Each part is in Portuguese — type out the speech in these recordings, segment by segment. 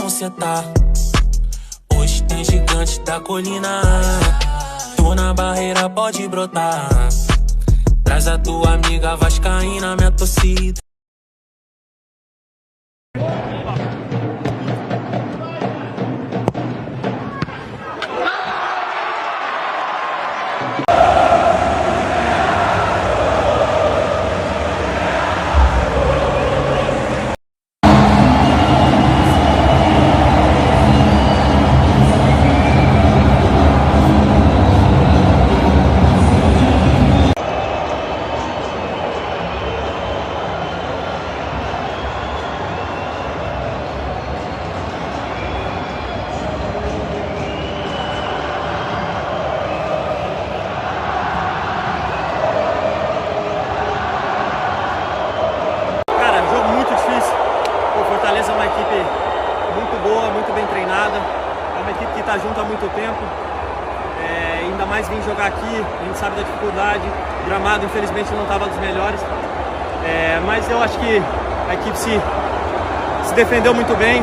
como cê tá? Hoje tem gigante da colina. Tô na barreira, pode brotar. Traz a tua amiga vascaína, minha torcida. Fortaleza é uma equipe muito boa, muito bem treinada, é uma equipe que está junto há muito tempo, ainda mais vir jogar aqui, a gente sabe da dificuldade, o gramado infelizmente não estava dos melhores, mas eu acho que a equipe se defendeu muito bem,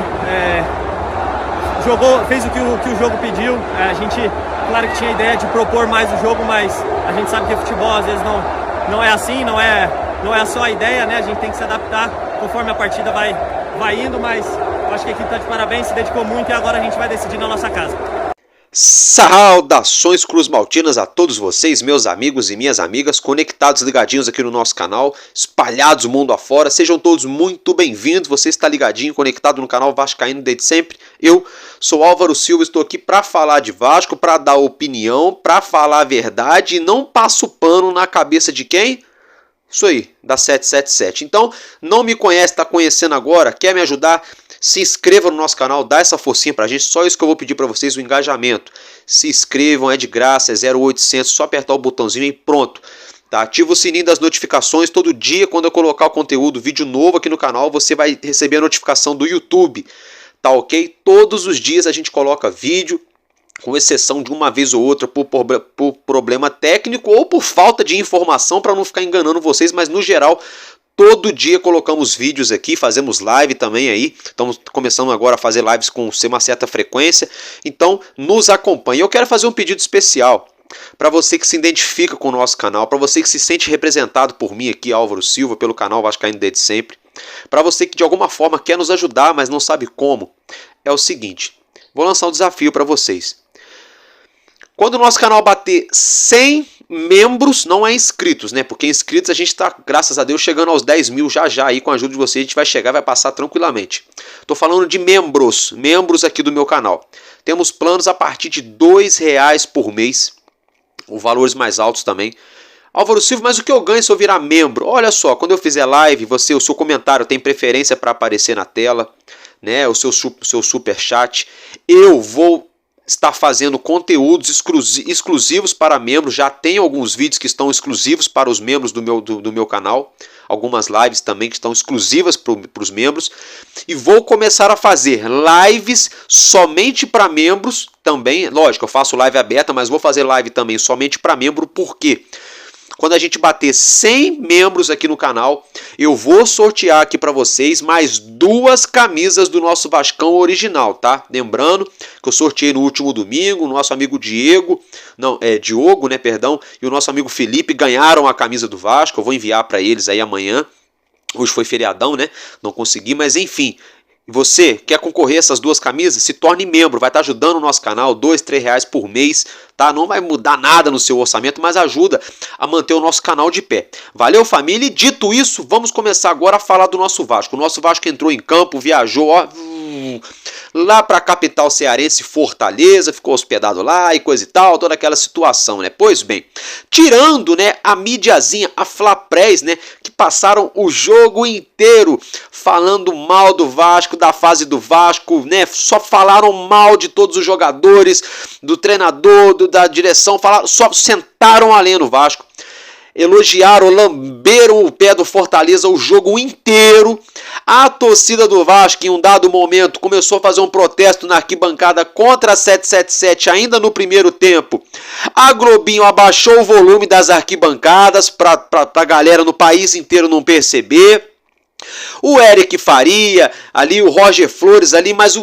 jogou, fez o que o jogo pediu, a gente, claro que tinha a ideia de propor mais o jogo, mas a gente sabe que futebol às vezes não é assim, não é só a ideia, né? A gente tem que se adaptar conforme a partida vai indo, mas eu acho que a equipe está de parabéns, se dedicou muito e agora a gente vai decidir na nossa casa. Saudações cruzmaltinas a todos vocês, meus amigos e minhas amigas, conectados, ligadinhos aqui no nosso canal, espalhados o mundo afora, sejam todos muito bem-vindos. Você está ligadinho, conectado no canal Vascaíno desde sempre. Eu sou Álvaro Silva, estou aqui para falar de Vasco, para dar opinião, para falar a verdade e não passo pano na cabeça de quem? Isso aí, da 777. Então, não me conhece, está conhecendo agora, quer me ajudar? Se inscreva no nosso canal, dá essa forcinha pra gente. Só isso que eu vou pedir para vocês, o engajamento. Se inscrevam, é de graça, é 0800, só apertar o botãozinho e pronto. Tá? Ativa o sininho das notificações, todo dia quando eu colocar o conteúdo, vídeo novo aqui no canal, você vai receber a notificação do YouTube. Tá ok? Todos os dias a gente coloca vídeo, com exceção de uma vez ou outra por problema técnico ou por falta de informação, para não ficar enganando vocês, mas no geral todo dia colocamos vídeos aqui, fazemos live também aí, estamos começando agora a fazer lives com uma certa frequência, então nos acompanhe. Eu quero fazer um pedido especial para você que se identifica com o nosso canal, para você que se sente representado por mim aqui, Álvaro Silva, pelo canal Vascaíno desde sempre, para você que de alguma forma quer nos ajudar, mas não sabe como. É o seguinte, vou lançar um desafio para vocês. Quando o nosso canal bater 100 membros, não é inscritos, né? Porque inscritos a gente está, graças a Deus, chegando aos 10 mil já aí, com a ajuda de vocês, a gente vai chegar, vai passar tranquilamente. Estou falando de membros aqui do meu canal. Temos planos a partir de R$2 por mês, ou valores mais altos também. Álvaro Silva, mas o que eu ganho se eu virar membro? Olha só, quando eu fizer live, o seu comentário tem preferência para aparecer na tela, né? O seu super chat. Eu vou estar fazendo conteúdos exclusivos para membros. Já tem alguns vídeos que estão exclusivos para os membros do meu canal. Algumas lives também que estão exclusivas para os membros. E vou começar a fazer lives somente para membros também. Lógico, eu faço live aberta, mas vou fazer live também somente para membro. Por quê? Quando a gente bater 100 membros aqui no canal, eu vou sortear aqui para vocês mais 2 camisas do nosso Vascão original, tá? Lembrando que eu sorteei no último domingo, o nosso amigo Diogo, né, perdão, e o nosso amigo Felipe ganharam a camisa do Vasco. Eu vou enviar para eles aí amanhã. Hoje foi feriadão, né? Não consegui, mas enfim. Você quer concorrer a essas 2 camisas? Se torne membro, vai estar ajudando o nosso canal, R$2, R$3 por mês, tá? Não vai mudar nada no seu orçamento, mas ajuda a manter o nosso canal de pé. Valeu, família? E dito isso, vamos começar agora a falar do nosso Vasco. O nosso Vasco entrou em campo, viajou, ó, lá para a capital cearense, Fortaleza, ficou hospedado lá e coisa e tal, toda aquela situação, né? Pois bem, tirando, né, a mídiazinha, a Flapress, né, que passaram o jogo inteiro falando mal do Vasco, da fase do Vasco, né? Só falaram mal de todos os jogadores, do treinador, da direção, só sentaram a lenha no Vasco. Elogiaram, lamberam o pé do Fortaleza o jogo inteiro. A torcida do Vasco, em um dado momento, começou a fazer um protesto na arquibancada contra a 777 ainda no primeiro tempo. A Globinho abaixou o volume das arquibancadas para a galera no país inteiro não perceber. o Eric Faria, ali o Roger Flores ali, mas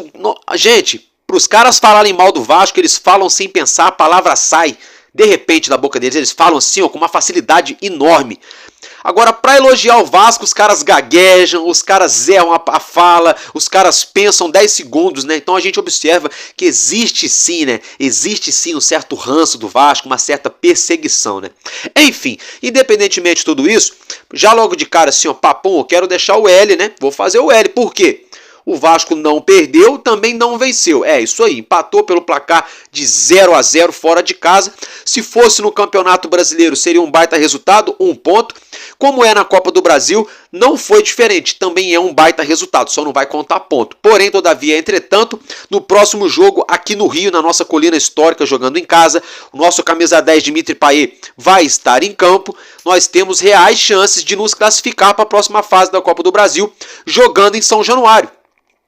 gente, para os caras falarem mal do Vasco, eles falam sem pensar, a palavra sai de repente da boca deles, eles falam assim, ó, com uma facilidade enorme. Agora, para elogiar o Vasco, os caras gaguejam, os caras erram a fala, os caras pensam 10 segundos, né? Então a gente observa que existe sim, né? Existe sim um certo ranço do Vasco, uma certa perseguição, né? Enfim, independentemente de tudo isso, já logo de cara assim, ó, papum, eu quero deixar o L, né? Vou fazer o L, por quê? O Vasco não perdeu, também não venceu. É isso aí, empatou pelo placar de 0-0 fora de casa. Se fosse no Campeonato Brasileiro, seria um baita resultado, 1 ponto. Como é na Copa do Brasil, não foi diferente. Também é um baita resultado, só não vai contar ponto. Porém, todavia, entretanto, no próximo jogo, aqui no Rio, na nossa colina histórica, jogando em casa, o nosso camisa 10, Dimitri Payet, vai estar em campo. Nós temos reais chances de nos classificar para a próxima fase da Copa do Brasil, jogando em São Januário.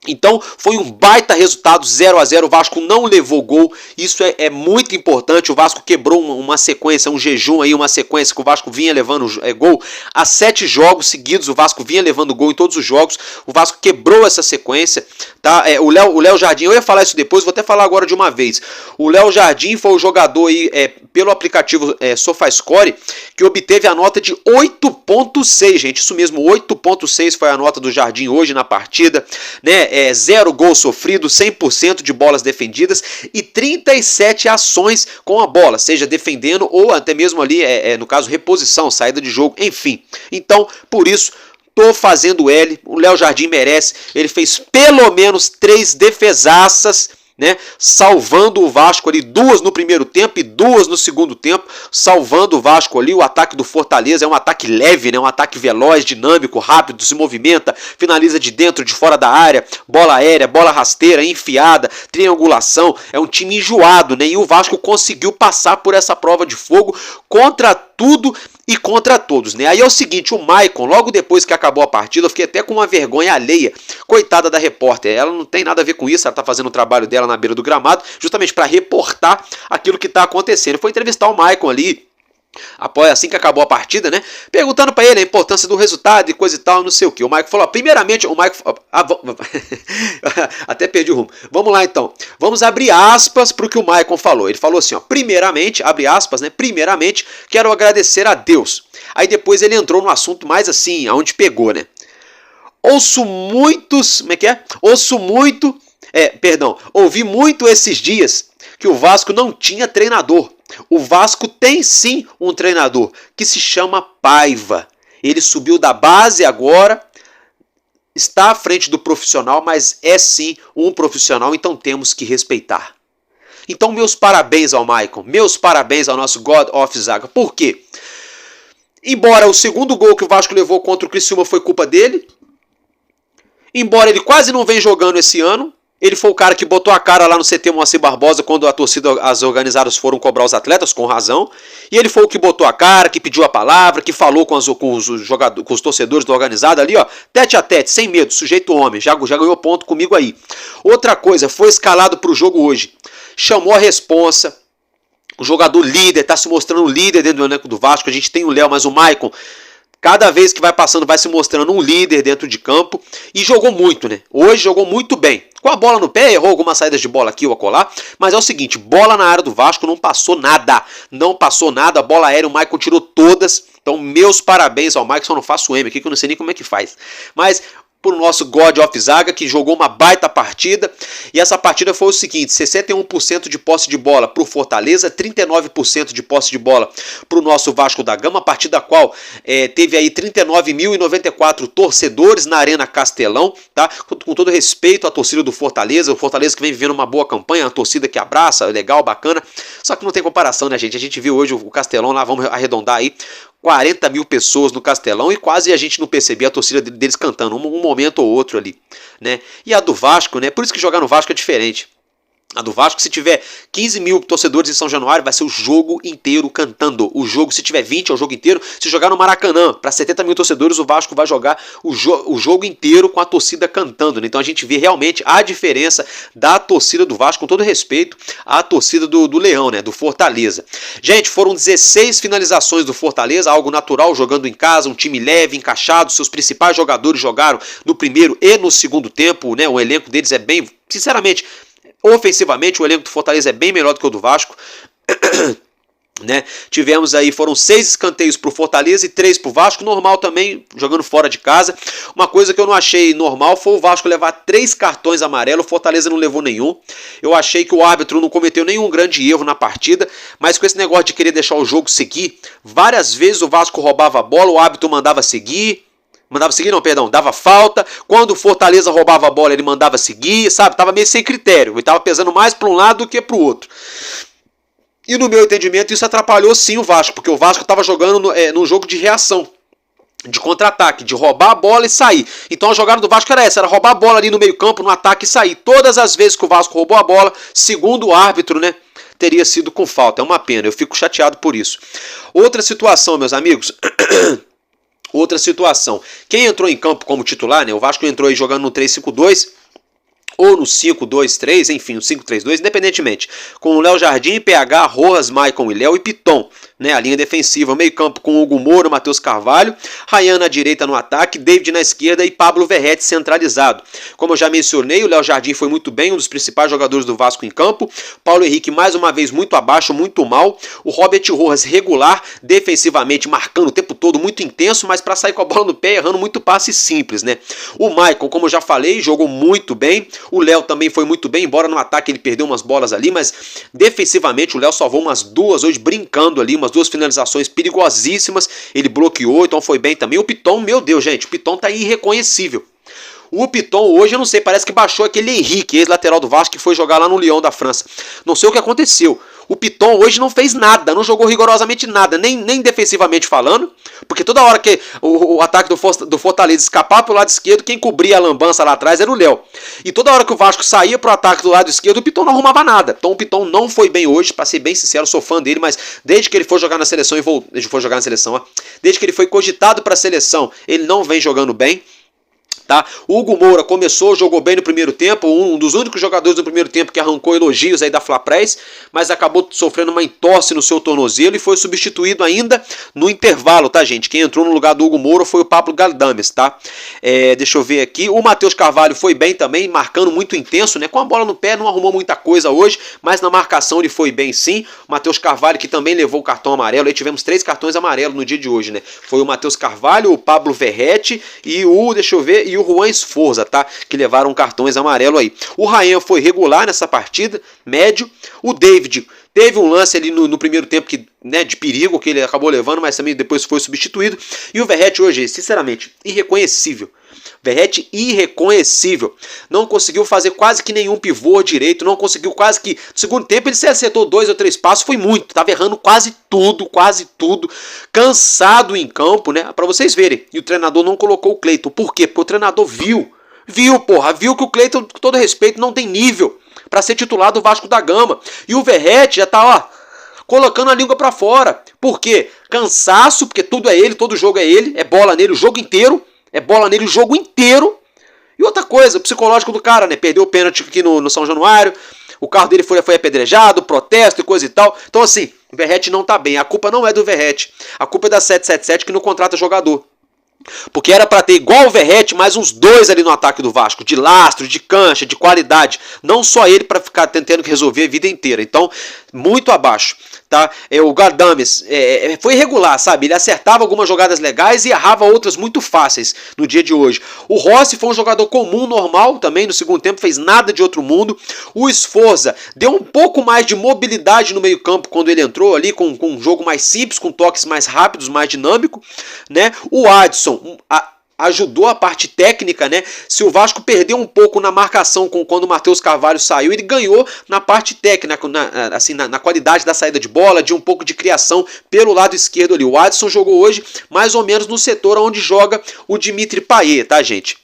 Então foi um baita resultado, 0-0, o Vasco não levou gol, isso é muito importante. O Vasco quebrou uma sequência, um jejum aí, uma sequência que o Vasco vinha levando gol há 7 jogos seguidos, o Vasco vinha levando gol em todos os jogos, o Vasco quebrou essa sequência, tá? O Léo Jardim, eu ia falar isso depois, vou até falar agora de uma vez. O Léo Jardim foi o jogador aí, pelo aplicativo SofaScore, que obteve a nota de 8.6, gente, isso mesmo, 8.6 foi a nota do Jardim hoje na partida, né? 0 gol sofrido, 100% de bolas defendidas e 37 ações com a bola, seja defendendo ou até mesmo ali, no caso, reposição, saída de jogo, enfim. Então, por isso, tô fazendo L, o Léo Jardim merece, ele fez pelo menos 3 defesaças, né, salvando o Vasco ali, 2 no primeiro tempo e 2 no segundo tempo, salvando o Vasco ali. O ataque do Fortaleza é um ataque leve, né, um ataque veloz, dinâmico, rápido, se movimenta, finaliza de dentro, de fora da área, bola aérea, bola rasteira, enfiada, triangulação, é um time enjoado, né, e o Vasco conseguiu passar por essa prova de fogo contra tudo e contra todos, né? Aí é o seguinte, o Maicon, logo depois que acabou a partida, eu fiquei até com uma vergonha alheia, coitada da repórter, ela não tem nada a ver com isso, ela tá fazendo o trabalho dela na beira do gramado, justamente para reportar aquilo que tá acontecendo. Foi entrevistar o Maicon ali, assim que acabou a partida, né? Perguntando para ele a importância do resultado e coisa e tal, não sei o que. O Maicon falou, primeiramente, até perdi o rumo. Vamos lá então. Vamos abrir aspas para o que o Maicon falou. Ele falou assim, ó, primeiramente, abre aspas, né? Primeiramente, quero agradecer a Deus. Aí depois ele entrou no assunto mais assim, aonde pegou, né? Ouvi muito esses dias que o Vasco não tinha treinador. O Vasco tem sim um treinador que se chama Paiva. Ele subiu da base agora, está à frente do profissional, mas é sim um profissional, então temos que respeitar. Então meus parabéns ao Maicon, meus parabéns ao nosso God of Zaga. Por quê? Embora o segundo gol que o Vasco levou contra o Criciúma foi culpa dele, embora ele quase não venha jogando esse ano, ele foi o cara que botou a cara lá no CT Moacir Barbosa quando a torcida, as organizadas foram cobrar os atletas, com razão. E ele foi o que botou a cara, que pediu a palavra, que falou com os torcedores do organizado ali, ó, tete a tete, sem medo, sujeito homem, já ganhou ponto comigo aí. Outra coisa, foi escalado para o jogo hoje, chamou a responsa, o jogador líder, está se mostrando líder dentro do elenco do Vasco. A gente tem o Léo, mas o Maicon, cada vez que vai passando, vai se mostrando um líder dentro de campo. E jogou muito, né? Hoje jogou muito bem. Com a bola no pé, errou algumas saídas de bola aqui ou acolá. Mas é o seguinte, bola na área do Vasco, não passou nada. Não passou nada, bola aérea, o Maicon tirou todas. Então, meus parabéns ao Maicon, só não faço M aqui, que eu não sei nem como é que faz. Mas pro nosso God of Zaga, que jogou uma baita partida. E essa partida foi o seguinte, 61% de posse de bola pro Fortaleza, 39% de posse de bola pro nosso Vasco da Gama, a partida da qual teve aí 39.094 torcedores na Arena Castelão, tá? Com todo respeito à torcida do Fortaleza, o Fortaleza que vem vivendo uma boa campanha, uma torcida que abraça, legal, bacana, só que não tem comparação, né, gente? A gente viu hoje o Castelão lá, vamos arredondar aí, 40 mil pessoas no Castelão e quase a gente não percebia a torcida deles cantando um momento ou outro ali, né? E a do Vasco, né? Por isso que jogar no Vasco é diferente. A do Vasco, se tiver 15 mil torcedores em São Januário, vai ser o jogo inteiro cantando. O jogo, se tiver 20, é o jogo inteiro. Se jogar no Maracanã, para 70 mil torcedores, o Vasco vai jogar o jogo inteiro com a torcida cantando, né? Então a gente vê realmente a diferença da torcida do Vasco, com todo respeito à torcida do Leão, né? Do Fortaleza. Gente, foram 16 finalizações do Fortaleza, algo natural, jogando em casa, um time leve, encaixado. Seus principais jogadores jogaram no primeiro e no segundo tempo, né? O elenco deles é bem, sinceramente, ofensivamente, o elenco do Fortaleza é bem melhor do que o do Vasco. Né? Tivemos aí, foram 6 escanteios pro Fortaleza e 3 pro Vasco, normal também, jogando fora de casa. Uma coisa que eu não achei normal foi o Vasco levar 3 cartões amarelos, o Fortaleza não levou nenhum. Eu achei que o árbitro não cometeu nenhum grande erro na partida, mas com esse negócio de querer deixar o jogo seguir, várias vezes o Vasco roubava a bola, o árbitro mandava seguir. Dava falta. Quando o Fortaleza roubava a bola, ele mandava seguir, sabe? Tava meio sem critério, ele tava pesando mais para um lado do que para o outro. E no meu entendimento isso atrapalhou sim o Vasco, porque o Vasco estava jogando num jogo de reação, de contra-ataque, de roubar a bola e sair. Então a jogada do Vasco era essa, era roubar a bola ali no meio campo, no ataque e sair. Todas as vezes que o Vasco roubou a bola, segundo o árbitro, né, teria sido com falta. É uma pena, eu fico chateado por isso. Outra situação, meus amigos... Outra situação, quem entrou em campo como titular, né? O Vasco entrou aí jogando no 3-5-2 ou no 5-2-3, enfim, no 5-3-2, independentemente, com o Léo Jardim, PH, Rojas, Maicon e Léo e Piton, né? A linha defensiva, meio campo com Hugo Moura, Matheus Carvalho, Ryan na direita no ataque, David na esquerda e Pablo Verrete centralizado. Como eu já mencionei, o Léo Jardim foi muito bem, um dos principais jogadores do Vasco em campo, Paulo Henrique mais uma vez muito abaixo, muito mal, o Robert Rojas regular, defensivamente marcando o tempo todo, muito intenso, mas para sair com a bola no pé, errando muito passe simples, né? O Maicon, como eu já falei, jogou muito bem, o Léo também foi muito bem, embora no ataque ele perdeu umas bolas ali, mas defensivamente o Léo salvou umas 2 hoje brincando ali, umas 2 finalizações perigosíssimas, ele bloqueou, então foi bem também. O Piton, meu Deus, gente, o Piton tá irreconhecível. O Piton hoje, eu não sei, parece que baixou aquele Henrique, ex-lateral do Vasco, que foi jogar lá no Lyon da França. Não sei o que aconteceu. O Piton hoje não fez nada, não jogou rigorosamente nada, nem defensivamente falando, porque toda hora que o ataque do Fortaleza escapava pro lado esquerdo, quem cobria a lambança lá atrás era o Léo. E toda hora que o Vasco saía pro ataque do lado esquerdo, o Piton não arrumava nada. Então o Piton não foi bem hoje, pra ser bem sincero, sou fã dele, mas desde que ele foi jogar na seleção desde que ele foi cogitado pra seleção, ele não vem jogando bem. Tá? O Hugo Moura começou, jogou bem no primeiro tempo, um dos únicos jogadores do primeiro tempo que arrancou elogios aí da Fla-Press, mas acabou sofrendo uma entorse no seu tornozelo e foi substituído ainda no intervalo, tá, gente? Quem entrou no lugar do Hugo Moura foi o Pablo Galdames, tá? Deixa eu ver aqui, o Matheus Carvalho foi bem também, marcando muito intenso, né? Com a bola no pé, não arrumou muita coisa hoje, mas na marcação ele foi bem sim. O Matheus Carvalho, que também levou o cartão amarelo, aí tivemos 3 cartões amarelos no dia de hoje, né? Foi o Matheus Carvalho, o Pablo Verrete e deixa eu ver, e o Juan Esforza, tá? Que levaram cartões amarelos aí. O Ryan foi regular nessa partida, médio. O David teve um lance ali no primeiro tempo que, né, de perigo que ele acabou levando, mas também depois foi substituído. E o Verrete hoje, sinceramente, irreconhecível. Verrete irreconhecível. Não conseguiu fazer quase que nenhum pivô direito, não conseguiu quase que... No segundo tempo ele se acertou 2 ou 3 passos, foi muito. Tava errando quase tudo. Cansado em campo, né? Pra vocês verem. E o treinador não colocou o Cleiton. Por quê? Porque o treinador viu que o Cleiton, com todo respeito, não tem nível pra ser titular do Vasco da Gama. E o Verrete já tá, ó, colocando a língua pra fora. Por quê? Cansaço, porque tudo é ele, todo jogo é ele, é bola nele o jogo inteiro. E outra coisa, o psicológico do cara, né? Perdeu o pênalti aqui no São Januário, o carro dele foi apedrejado, protesto e coisa e tal. Então assim, o Verrete não tá bem. A culpa não é do Verrete, a culpa é da 777 que não contrata jogador. Porque era para ter igual o Verrete, mais uns 2 ali no ataque do Vasco, de lastro, de cancha, de qualidade. Não só ele para ficar tentando resolver a vida inteira. Então, muito abaixo. Tá? O Galdames foi irregular, sabe? Ele acertava algumas jogadas legais e errava outras muito fáceis no dia de hoje. O Rossi foi um jogador comum, normal, também no segundo tempo, fez nada de outro mundo. O Esforza deu um pouco mais de mobilidade no meio campo quando ele entrou ali, com um jogo mais simples, com toques mais rápidos, mais dinâmico, né? O Adson ajudou a parte técnica, né? Se o Vasco perdeu um pouco na marcação quando o Matheus Carvalho saiu, ele ganhou na parte técnica, na qualidade da saída de bola, de um pouco de criação pelo lado esquerdo ali. O Adson jogou hoje mais ou menos no setor onde joga o Dimitri Payet, tá, gente?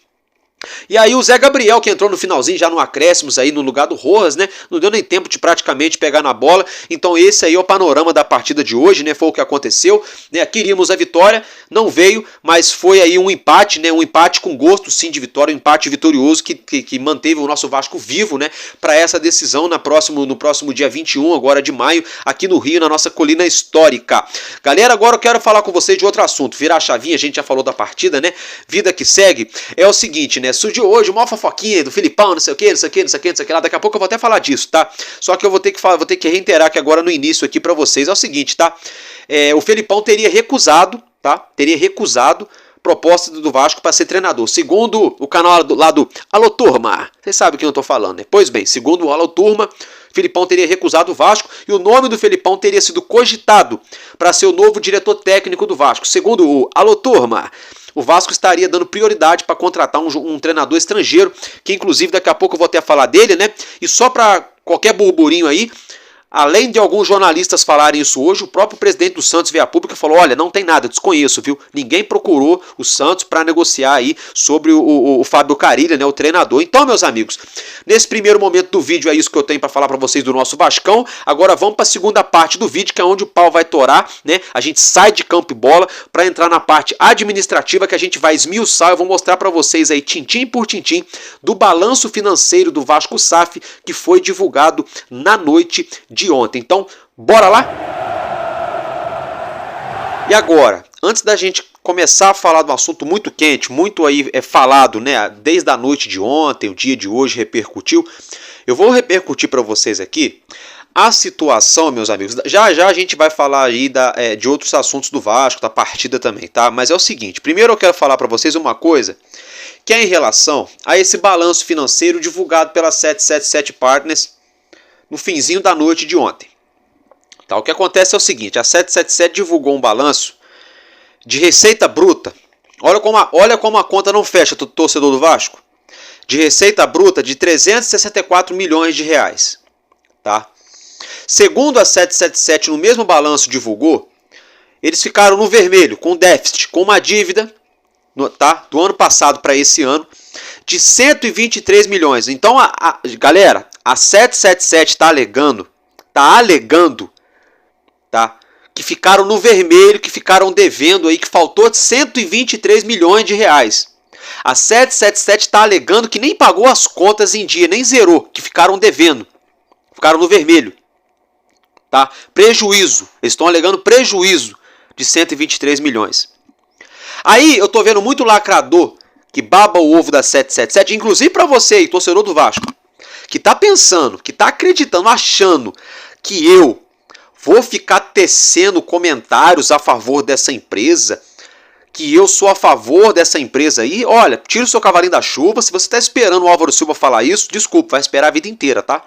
E aí o Zé Gabriel, que entrou no finalzinho, já no acréscimos aí no lugar do Rojas, né? Não deu nem tempo de praticamente pegar na bola. Então esse aí é o panorama da partida de hoje, né? Foi o que aconteceu, né? Queríamos a vitória, não veio, mas foi aí um empate, né? Um empate com gosto sim de vitória, um empate vitorioso que manteve o nosso Vasco vivo, né? Para essa decisão no próximo dia 21 agora de maio, aqui no Rio, na nossa colina histórica. Galera, agora eu quero falar com vocês de outro assunto, virar a chavinha, a gente já falou da partida, né? Vida que segue, é o seguinte, né? Surgiu hoje uma fofoquinha do Filipão, não sei o que lá. Daqui a pouco eu vou até falar disso, tá? Só que eu vou ter que reiterar aqui agora no início aqui pra vocês. É o seguinte, tá? O Filipão teria recusado, tá? Teria recusado proposta do Vasco para ser treinador. Segundo o canal lá do Alô Turma, vocês sabem o que eu tô falando, né? Pois bem, segundo o Alô Turma, Filipão teria recusado o Vasco e o nome do Filipão teria sido cogitado para ser o novo diretor técnico do Vasco. Segundo o Alô Turma, o Vasco estaria dando prioridade para contratar um treinador estrangeiro, que inclusive daqui a pouco eu vou até falar dele, né? E só para qualquer burburinho aí, além de alguns jornalistas falarem isso hoje, o próprio presidente do Santos veio a público e falou: olha, não tem nada, desconheço, viu? Ninguém procurou o Santos para negociar aí sobre o Fábio Carilli, né, o treinador. Então, meus amigos, nesse primeiro momento do vídeo é isso que eu tenho para falar para vocês do nosso Vascão. Agora vamos para a segunda parte do vídeo, que é onde o pau vai torar, né? A gente sai de campo e bola para entrar na parte administrativa, que a gente vai esmiuçar. Eu vou mostrar para vocês aí, tintim por tintim, do balanço financeiro do Vasco SAF, que foi divulgado na noite de ontem. Então, bora lá? E agora, antes da gente começar a falar de um assunto muito quente, muito aí falado, né, desde a noite de ontem, o dia de hoje repercutiu, eu vou repercutir para vocês aqui a situação, meus amigos. Já já a gente vai falar aí de outros assuntos do Vasco, da partida também, tá? Mas é o seguinte, primeiro eu quero falar para vocês uma coisa, que é em relação a esse balanço financeiro divulgado pela 777 Partners no finzinho da noite de ontem. Tá, o que acontece é o seguinte, a 777 divulgou um balanço de receita bruta. Olha como a conta não fecha, torcedor do Vasco. De receita bruta de 364 milhões de reais. Tá? Segundo a 777, no mesmo balanço divulgou, eles ficaram no vermelho, com déficit, com uma dívida, tá, do ano passado para esse ano, de 123 milhões. Então, galera, a 777 está alegando, tá, que ficaram no vermelho, que ficaram devendo aí, que faltou 123 milhões de reais. A 777 está alegando que nem pagou as contas em dia, nem zerou, que ficaram devendo, ficaram no vermelho. Tá? Prejuízo, eles estão alegando prejuízo de 123 milhões. Aí eu tô vendo muito lacrador que baba o ovo da 777, inclusive para você aí, torcedor do Vasco, que tá pensando, que tá acreditando, achando que eu vou ficar tecendo comentários a favor dessa empresa, que eu sou a favor dessa empresa aí. Olha, tira o seu cavalinho da chuva. Se você tá esperando o Álvaro Silva falar isso, desculpa, vai esperar a vida inteira, tá?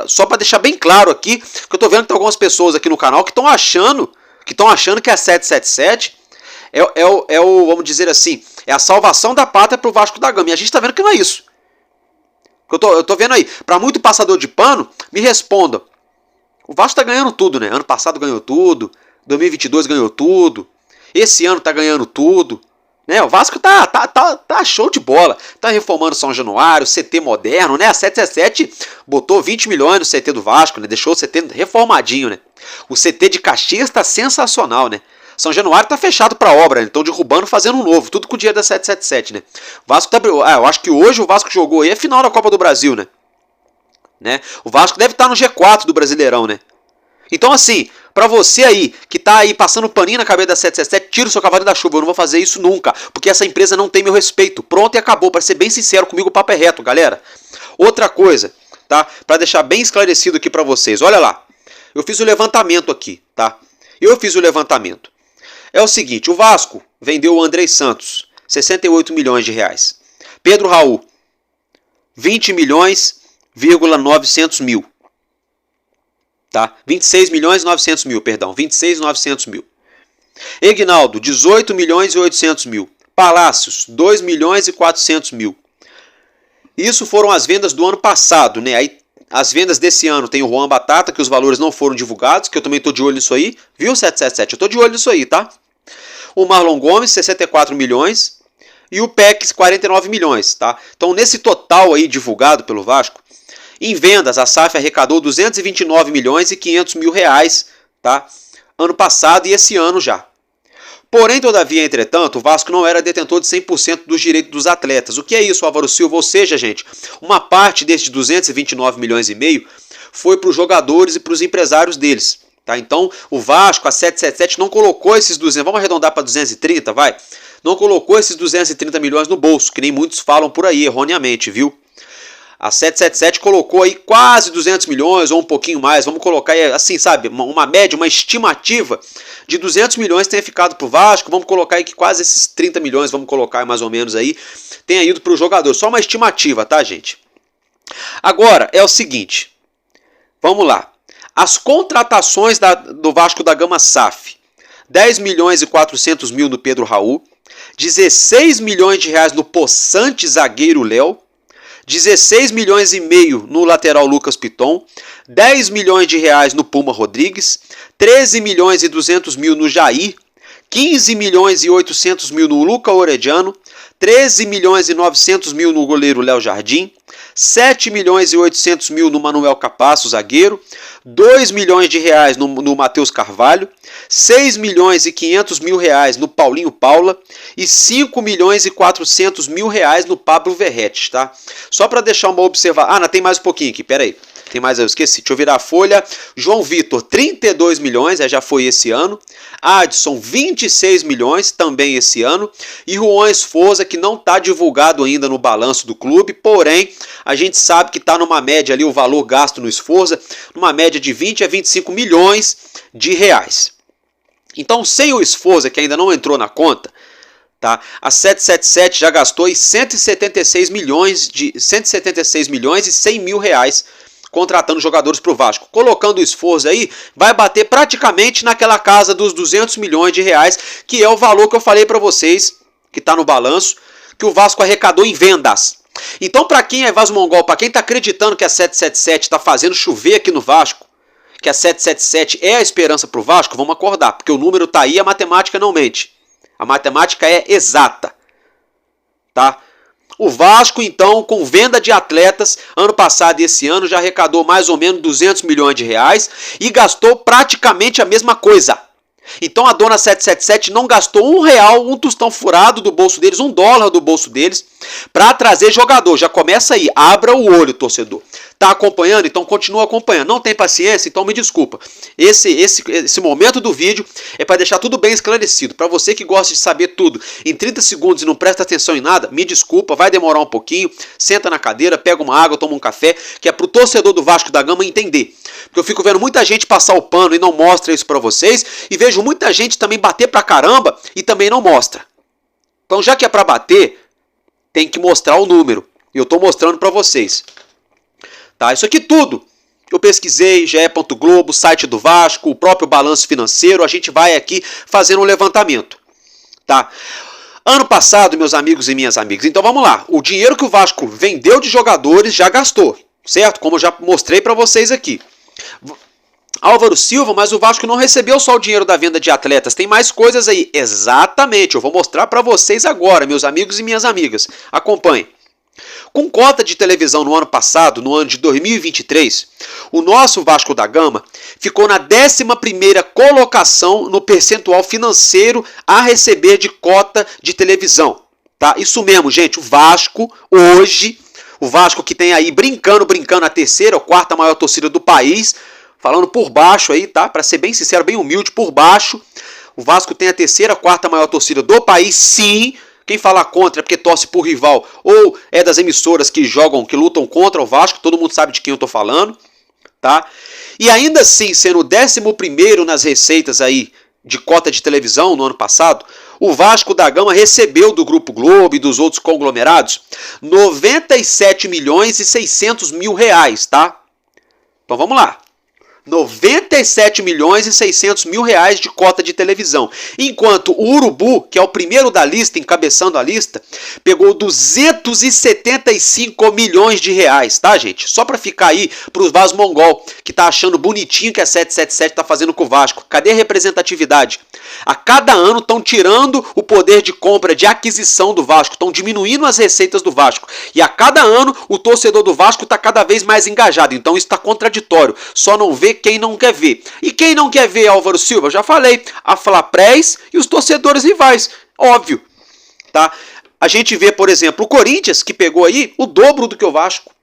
Só para deixar bem claro aqui, que eu tô vendo que tem algumas pessoas aqui no canal que estão achando que a 777 vamos dizer assim, é a salvação da pátria pro Vasco da Gama. E a gente tá vendo que não é isso. Eu tô vendo aí, para muito passador de pano, me respondam. O Vasco tá ganhando tudo, né? Ano passado ganhou tudo, 2022 ganhou tudo, esse ano tá ganhando tudo, né? O Vasco tá show de bola. Tá reformando São Januário, CT moderno, né? A 777 botou 20 milhões no CT do Vasco, né? Deixou o CT reformadinho, né? O CT de Caxias tá sensacional, né? São Januário tá fechado para obra, né? Estão derrubando, fazendo um novo, tudo com o dinheiro da 777, né? O Vasco tá, eu acho que hoje o Vasco jogou aí a final da Copa do Brasil, né? O Vasco deve estar no G4 do Brasileirão, né? Então assim, pra você aí, que tá aí passando paninho na cabeça da 777, tira o seu cavalo da chuva, eu não vou fazer isso nunca, porque essa empresa não tem meu respeito. Pronto e acabou, para ser bem sincero comigo, o papo é reto, galera. Outra coisa, tá? Pra deixar bem esclarecido aqui pra vocês, olha lá. Eu fiz o levantamento aqui, tá? É o seguinte, o Vasco vendeu o Andrei Santos, 68 milhões de reais. Pedro Raul, 20 milhões,900 mil. Tá? 26 milhões e 900 mil, perdão. 26 e 900 mil. Egnaldo, 18 milhões e 800 mil. Palácios, 2 milhões e 400 mil. Isso foram as vendas do ano passado, né? Aí, as vendas desse ano tem o Juan Batata, que os valores não foram divulgados, que eu também estou de olho nisso aí. Viu, 777? Eu estou de olho nisso aí, tá? O Marlon Gomes, 64 milhões. e o PEC 49 milhões, tá? Então nesse total aí divulgado pelo Vasco, em vendas a SAF arrecadou 229 milhões e 500 mil reais, tá? Ano passado e esse ano já. Porém, todavia, entretanto, o Vasco não era detentor de 100% dos direitos dos atletas. O que é isso, Álvaro Silva? Ou seja, gente, uma parte desses 229 milhões e meio foi para os jogadores e para os empresários deles. Tá? Então, o Vasco, a 777, não colocou esses 200, vamos arredondar para 230, vai? Não colocou esses 230 milhões no bolso, que nem muitos falam por aí, erroneamente, viu? A 777 colocou aí quase 200 milhões ou um pouquinho mais, vamos colocar aí, assim, sabe, uma média, uma estimativa de 200 milhões tenha ficado para o Vasco, vamos colocar aí que quase esses 30 milhões, vamos colocar aí mais ou menos aí, tenha ido para o jogador, só uma estimativa, tá, gente? Agora, é o seguinte, vamos lá, as contratações do Vasco da Gama SAF, 10 milhões e 400 mil no Pedro Raul, 16 milhões de reais no possante zagueiro Léo, 16 milhões e meio no lateral Lucas Piton, 10 milhões de reais no Puma Rodrigues, 13 milhões e 200 mil no Jair, 15 milhões e 800 mil no Luca Orediano, 13 milhões e 900 mil no goleiro Léo Jardim, 7 milhões e 800 mil no Manuel Capasso, zagueiro, 2 milhões de reais no Matheus Carvalho, 6 milhões e 500 mil reais no Paulinho Paula e 5 milhões e 400 mil reais no Pablo Verretes, tá? Só para deixar uma observação. Ah, não, tem mais um pouquinho aqui, pera aí. Tem mais, eu esqueci. Deixa eu virar a folha. João Vitor, 32 milhões, já foi esse ano. Adson, 26 milhões, também esse ano. E Juan Esforza, que não está divulgado ainda no balanço do clube, porém, a gente sabe que está numa média ali, o valor gasto no Esforza, numa média de 20 a 25 milhões de reais. Então, sem o Esforza, que ainda não entrou na conta, tá? A 777 já gastou 176 milhões e 100 mil reais contratando jogadores para o Vasco. Colocando o Esforza aí, vai bater praticamente naquela casa dos 200 milhões de reais, que é o valor que eu falei para vocês, que está no balanço, que o Vasco arrecadou em vendas. Então, para quem é Vasmongol, para quem está acreditando que a 777 está fazendo chover aqui no Vasco, que a 777 é a esperança para o Vasco, vamos acordar, porque o número está aí, a matemática não mente. A matemática é exata, tá? O Vasco, então, com venda de atletas, ano passado e esse ano, já arrecadou mais ou menos 200 milhões de reais e gastou praticamente a mesma coisa. Então a dona 777 não gastou R$1, um tostão furado do bolso deles, $1 do bolso deles, para trazer jogador. Já começa aí, abra o olho, torcedor. Tá acompanhando? Então continua acompanhando. Não tem paciência? Então me desculpa. Esse momento do vídeo é para deixar tudo bem esclarecido. Para você que gosta de saber tudo em 30 segundos e não presta atenção em nada, me desculpa, vai demorar um pouquinho. Senta na cadeira, pega uma água, toma um café, que é pro torcedor do Vasco da Gama entender. Porque eu fico vendo muita gente passar o pano e não mostra isso para vocês, e vejo muita gente também bater pra caramba e também não mostra. Então já que é para bater, tem que mostrar o número. E eu tô mostrando para vocês. Tá, isso aqui tudo eu pesquisei, GE. Globo, site do Vasco, o próprio balanço financeiro, a gente vai aqui fazendo um levantamento. Tá? Ano passado, meus amigos e minhas amigas, então vamos lá, o dinheiro que o Vasco vendeu de jogadores já gastou, certo? Como eu já mostrei para vocês aqui. Álvaro Silva, mas o Vasco não recebeu só o dinheiro da venda de atletas, tem mais coisas aí. Exatamente, eu vou mostrar para vocês agora, meus amigos e minhas amigas. Acompanhem. Com cota de televisão no ano passado, no ano de 2023, o nosso Vasco da Gama ficou na 11ª colocação no percentual financeiro a receber de cota de televisão. Tá? Isso mesmo, gente, o Vasco hoje, o Vasco que tem aí brincando a terceira ou quarta maior torcida do país, falando por baixo aí, tá? Para ser bem sincero, bem humilde, por baixo, o Vasco tem a terceira, quarta maior torcida do país, sim. Quem fala contra é porque torce por rival ou é das emissoras que jogam, que lutam contra o Vasco, todo mundo sabe de quem eu tô falando, tá? E ainda assim, sendo o 11º nas receitas aí de cota de televisão no ano passado, o Vasco da Gama recebeu do Grupo Globo e dos outros conglomerados 97 milhões e 600 mil reais, tá? Então vamos lá. 97 milhões e 600 mil reais de cota de televisão. Enquanto o Urubu, que é o primeiro da lista, encabeçando a lista, pegou 275 milhões de reais, tá, gente? Só para ficar aí pros Vaz Mongol, que tá achando bonitinho que a 777 tá fazendo com o Vasco. Cadê a representatividade? A cada ano estão tirando o poder de compra, de aquisição do Vasco, estão diminuindo as receitas do Vasco. E a cada ano o torcedor do Vasco está cada vez mais engajado. Então isso está contraditório. Só não vê quem não quer ver. E quem não quer ver, Álvaro Silva? Já falei, a Flaprés e os torcedores rivais. Óbvio. Tá? A gente vê, por exemplo, o Corinthians, que pegou aí o dobro do que o Vasco.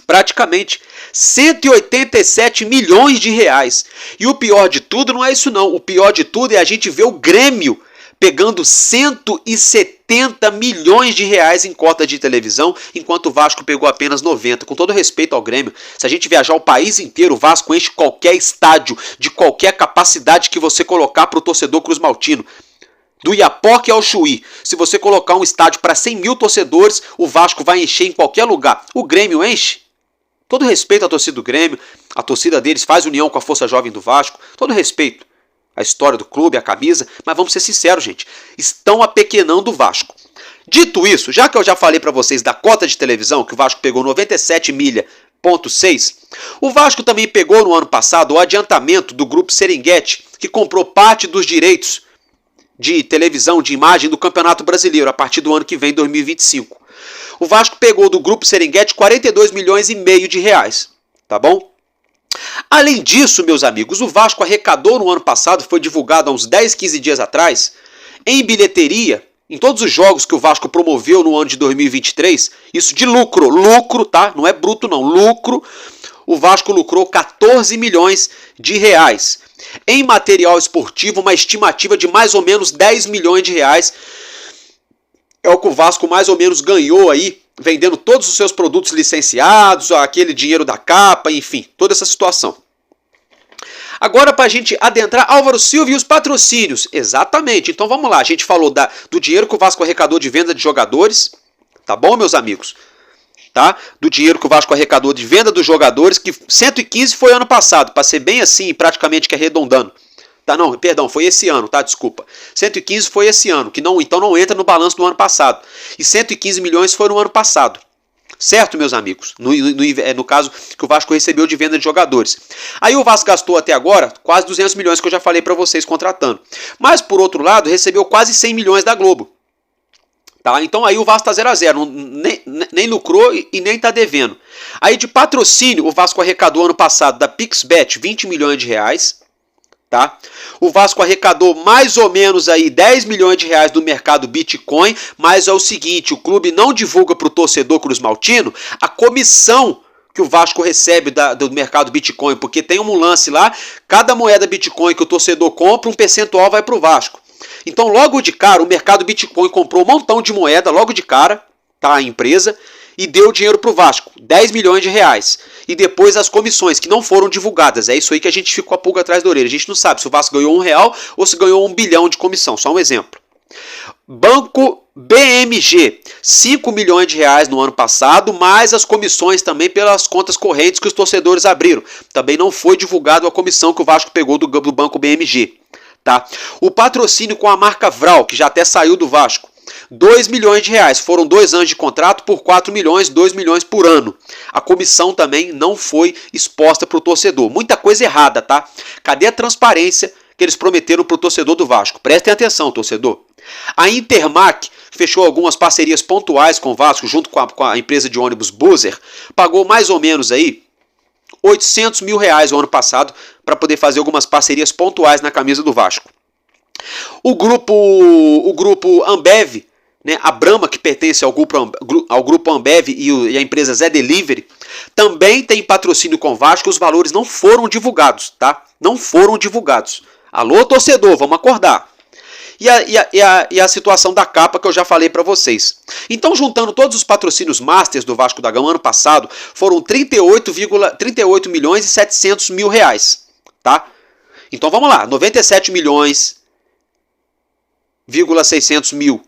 Praticamente 187 milhões de reais. E o pior de tudo não é isso não. O pior de tudo é a gente ver o Grêmio pegando 170 milhões de reais em cota de televisão, enquanto o Vasco pegou apenas 90. Com todo respeito ao Grêmio, se a gente viajar o país inteiro, o Vasco enche qualquer estádio, de qualquer capacidade que você colocar para o torcedor cruzmaltino. Do Iapoque ao Chuí, se você colocar um estádio para 100 mil torcedores, o Vasco vai encher em qualquer lugar. O Grêmio enche? Todo respeito à torcida do Grêmio, a torcida deles faz união com a Força Jovem do Vasco, todo respeito. A história do clube, a camisa, mas vamos ser sinceros, gente, estão apequenando o Vasco. Dito isso, já que eu já falei para vocês da cota de televisão, que o Vasco pegou 97 milha,6, o Vasco também pegou no ano passado o adiantamento do grupo Serengeti, que comprou parte dos direitos de televisão, de imagem do Campeonato Brasileiro, a partir do ano que vem, 2025. O Vasco pegou do grupo Serengeti 42 milhões e meio de reais, tá bom? Além disso, meus amigos, o Vasco arrecadou no ano passado, foi divulgado há uns 10, 15 dias atrás, em bilheteria, em todos os jogos que o Vasco promoveu no ano de 2023, isso de lucro, tá? Não é bruto não, lucro, o Vasco lucrou 14 milhões de reais. Em material esportivo, uma estimativa de mais ou menos 10 milhões de reais é o que o Vasco mais ou menos ganhou aí, vendendo todos os seus produtos licenciados, aquele dinheiro da capa, enfim, toda essa situação. Agora, para a gente adentrar, Álvaro Silva e os patrocínios. Exatamente, então vamos lá, a gente falou do dinheiro que o Vasco arrecadou de venda de jogadores, tá bom, meus amigos? Tá? Do dinheiro que o Vasco arrecadou de venda dos jogadores, que 115 foi ano passado, para ser bem assim, praticamente que arredondando. Tá, não, perdão, foi esse ano, tá? Desculpa. 115 foi esse ano, que não, então não entra no balanço do ano passado. E 115 milhões foi no ano passado. Certo, meus amigos? No caso que o Vasco recebeu de venda de jogadores. Aí o Vasco gastou até agora quase 200 milhões que eu já falei para vocês contratando. Mas, por outro lado, recebeu quase 100 milhões da Globo. Tá? Então aí o Vasco está 0 a 0, nem lucrou e nem está devendo. Aí de patrocínio, o Vasco arrecadou ano passado da PixBet 20 milhões de reais. Tá? O Vasco arrecadou mais ou menos aí 10 milhões de reais do mercado Bitcoin, mas é o seguinte, o clube não divulga para o torcedor cruzmaltino a comissão que o Vasco recebe do mercado Bitcoin, porque tem um lance lá, cada moeda Bitcoin que o torcedor compra, um percentual vai para o Vasco. Então logo de cara, o mercado Bitcoin comprou um montão de moeda, logo de cara, tá, a empresa, e deu dinheiro para o Vasco, 10 milhões de reais. E depois as comissões, que não foram divulgadas. É isso aí que a gente ficou a pulga atrás da orelha. A gente não sabe se o Vasco ganhou R$1 ou se ganhou 1 bilhão de comissão. Só um exemplo. Banco BMG, 5 milhões de reais no ano passado, mais as comissões também pelas contas correntes que os torcedores abriram. Também não foi divulgado a comissão que o Vasco pegou do Banco BMG. Tá? O patrocínio com a marca Vral, que já até saiu do Vasco. 2 milhões de reais, foram 2 anos de contrato por 4 milhões, 2 milhões por ano. A comissão também não foi exposta para o torcedor. Muita coisa errada, tá? Cadê a transparência que eles prometeram para o torcedor do Vasco? Prestem atenção, torcedor. A Intermac fechou algumas parcerias pontuais com o Vasco, junto com a empresa de ônibus Buser, pagou mais ou menos aí 800 mil reais o ano passado para poder fazer algumas parcerias pontuais na camisa do Vasco. O grupo Ambev, né, a Brahma, que pertence ao grupo Ambev e a empresa Zé Delivery, também tem patrocínio com o Vasco. Os valores não foram divulgados, tá? Não foram divulgados. Alô, torcedor, vamos acordar. E a situação da capa que eu já falei para vocês. Então, juntando todos os patrocínios Masters do Vasco da Gama ano passado, foram 38 milhões e 700 mil reais, tá? Então, vamos lá, 97 milhões, 600 mil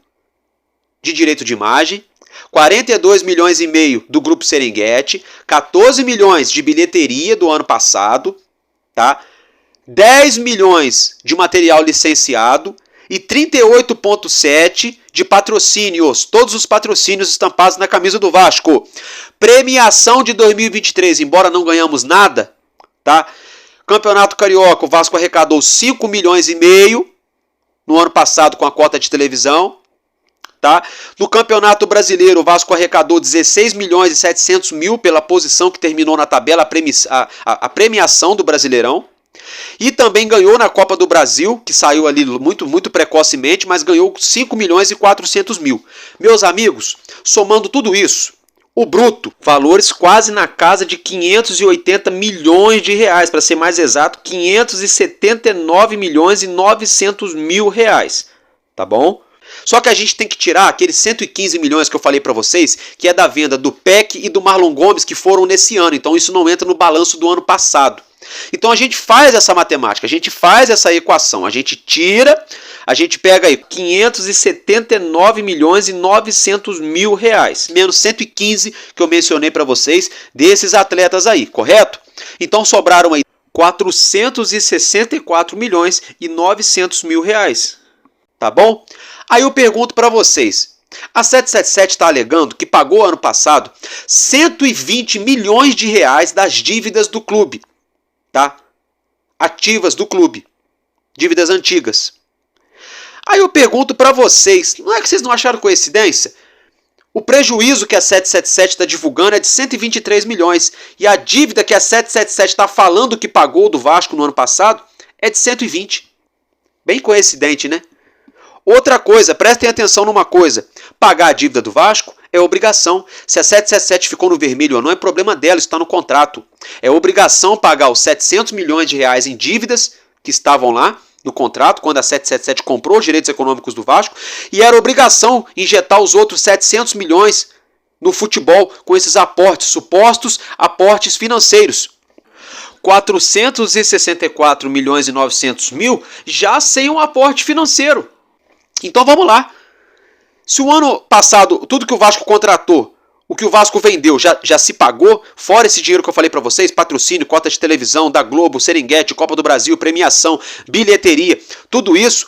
de direito de imagem, 42 milhões e meio do grupo Serengeti, 14 milhões de bilheteria do ano passado, tá? 10 milhões de material licenciado e 38,7 de patrocínios, todos os patrocínios estampados na camisa do Vasco. Premiação de 2023, embora não ganhamos nada, tá? Campeonato Carioca, o Vasco arrecadou 5 milhões e meio no ano passado com a cota de televisão, tá? No Campeonato Brasileiro, o Vasco arrecadou 16 milhões e 700 mil pela posição que terminou na tabela a premiação do Brasileirão. E também ganhou na Copa do Brasil, que saiu ali muito precocemente, mas ganhou 5 milhões e 400 mil. Meus amigos, somando tudo isso, o bruto, valores quase na casa de 580 milhões de reais, para ser mais exato, 579 milhões e 900 mil reais, tá bom? Só que a gente tem que tirar aqueles 115 milhões que eu falei para vocês, que é da venda do Peck e do Marlon Gomes, que foram nesse ano, então isso não entra no balanço do ano passado. Então a gente faz essa matemática, a gente faz essa equação, a gente tira, a gente pega aí 579 milhões e 900 mil reais, menos 115 que eu mencionei para vocês desses atletas aí, correto? Então sobraram aí 464 milhões e 900 mil reais, tá bom? Aí eu pergunto para vocês, a 777 está alegando que pagou ano passado 120 milhões de reais das dívidas do clube, tá? Ativas do clube, dívidas antigas. Aí eu pergunto para vocês, não é que vocês não acharam coincidência? O prejuízo que a 777 está divulgando é de 123 milhões e a dívida que a 777 está falando que pagou do Vasco no ano passado é de 120. Bem coincidente, né? Outra coisa, prestem atenção numa coisa, pagar a dívida do Vasco é obrigação. Se a 777 ficou no vermelho ou não é problema dela, isso está no contrato. É obrigação pagar os 700 milhões de reais em dívidas que estavam lá no contrato, quando a 777 comprou os direitos econômicos do Vasco, e era obrigação injetar os outros 700 milhões no futebol com esses aportes, supostos aportes financeiros. 464 milhões e 900 mil já sem um aporte financeiro. Então vamos lá. Se o ano passado, tudo que o Vasco contratou, o que o Vasco vendeu já se pagou, fora esse dinheiro que eu falei para vocês, patrocínio, cota de televisão, da Globo, Serengeti, Copa do Brasil, premiação, bilheteria, tudo isso,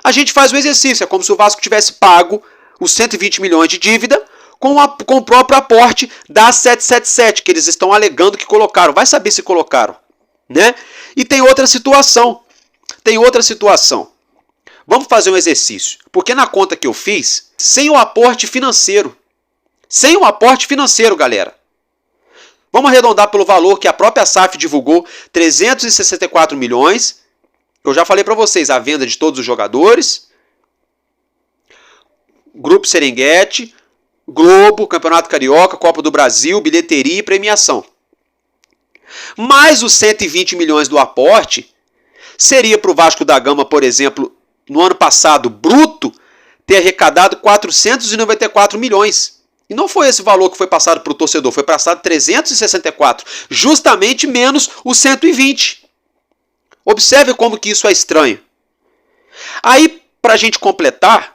a gente faz o exercício. É como se o Vasco tivesse pago os 120 milhões de dívida com o próprio aporte da 777, que eles estão alegando que colocaram. Vai saber se colocaram, né? E tem outra situação. Vamos fazer um exercício. Porque na conta que eu fiz, sem o aporte financeiro, galera. Vamos arredondar pelo valor que a própria SAF divulgou, 364 milhões. Eu já falei para vocês, a venda de todos os jogadores. Grupo Serengeti, Globo, Campeonato Carioca, Copa do Brasil, bilheteria e premiação. Mais os 120 milhões do aporte, seria para o Vasco da Gama, por exemplo, no ano passado, bruto, ter arrecadado 494 milhões. E não foi esse valor que foi passado para o torcedor, foi passado 364, justamente menos os 120. Observe como que isso é estranho. Aí, para a gente completar,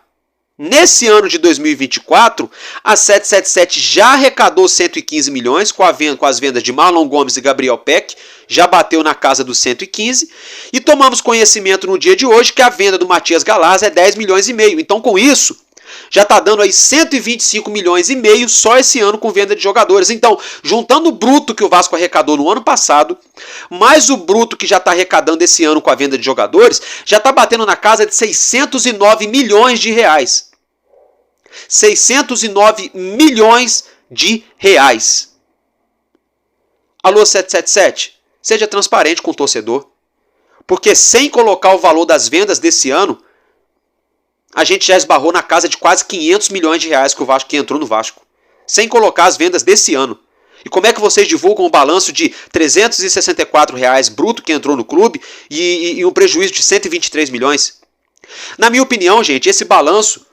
nesse ano de 2024, a 777 já arrecadou 115 milhões com as vendas de Marlon Gomes e Gabriel Peck, já bateu na casa dos 115, e tomamos conhecimento no dia de hoje que a venda do Matias Galaz é 10 milhões e meio. Então, com isso, já está dando aí 125 milhões e meio só esse ano com venda de jogadores. Então, juntando o bruto que o Vasco arrecadou no ano passado, mais o bruto que já está arrecadando esse ano com a venda de jogadores, já está batendo na casa de 609 milhões de reais. 609 milhões de reais. Alô 777, seja transparente com o torcedor. Porque sem colocar o valor das vendas desse ano, a gente já esbarrou na casa de quase 500 milhões de reais que entrou no Vasco. Sem colocar as vendas desse ano. E como é que vocês divulgam o balanço de 364 reais bruto que entrou no clube e um prejuízo de 123 milhões? Na minha opinião, gente, esse balanço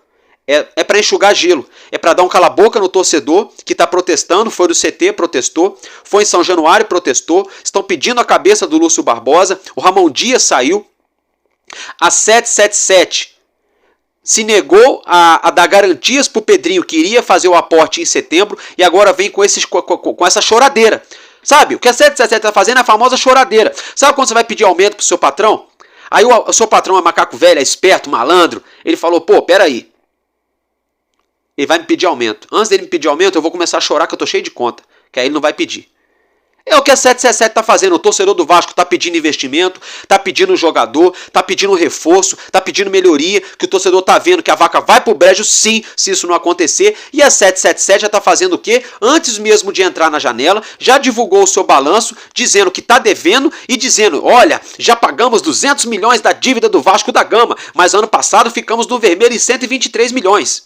é para enxugar gelo. É para dar um cala-boca no torcedor que está protestando. Foi do CT, protestou. Foi em São Januário, protestou. Estão pedindo a cabeça do Lúcio Barbosa. O Ramon Dias saiu. A 777 se negou a dar garantias para o Pedrinho, que iria fazer o aporte em setembro, e agora vem com essa choradeira. Sabe? O que a 777 tá fazendo é a famosa choradeira. Sabe quando você vai pedir aumento pro seu patrão? Aí o seu patrão é macaco velho, é esperto, malandro. Ele falou, pô, peraí. Ele vai me pedir aumento. Antes dele me pedir aumento, eu vou começar a chorar que eu tô cheio de conta. Que aí ele não vai pedir. É o que a 777 tá fazendo. O torcedor do Vasco tá pedindo investimento, tá pedindo jogador, tá pedindo reforço, tá pedindo melhoria, que o torcedor tá vendo que a vaca vai pro brejo sim, se isso não acontecer. E a 777 já tá fazendo o quê? Antes mesmo de entrar na janela, já divulgou o seu balanço, dizendo que tá devendo e dizendo, olha, já pagamos 200 milhões da dívida do Vasco da Gama, mas ano passado ficamos no vermelho em 123 milhões.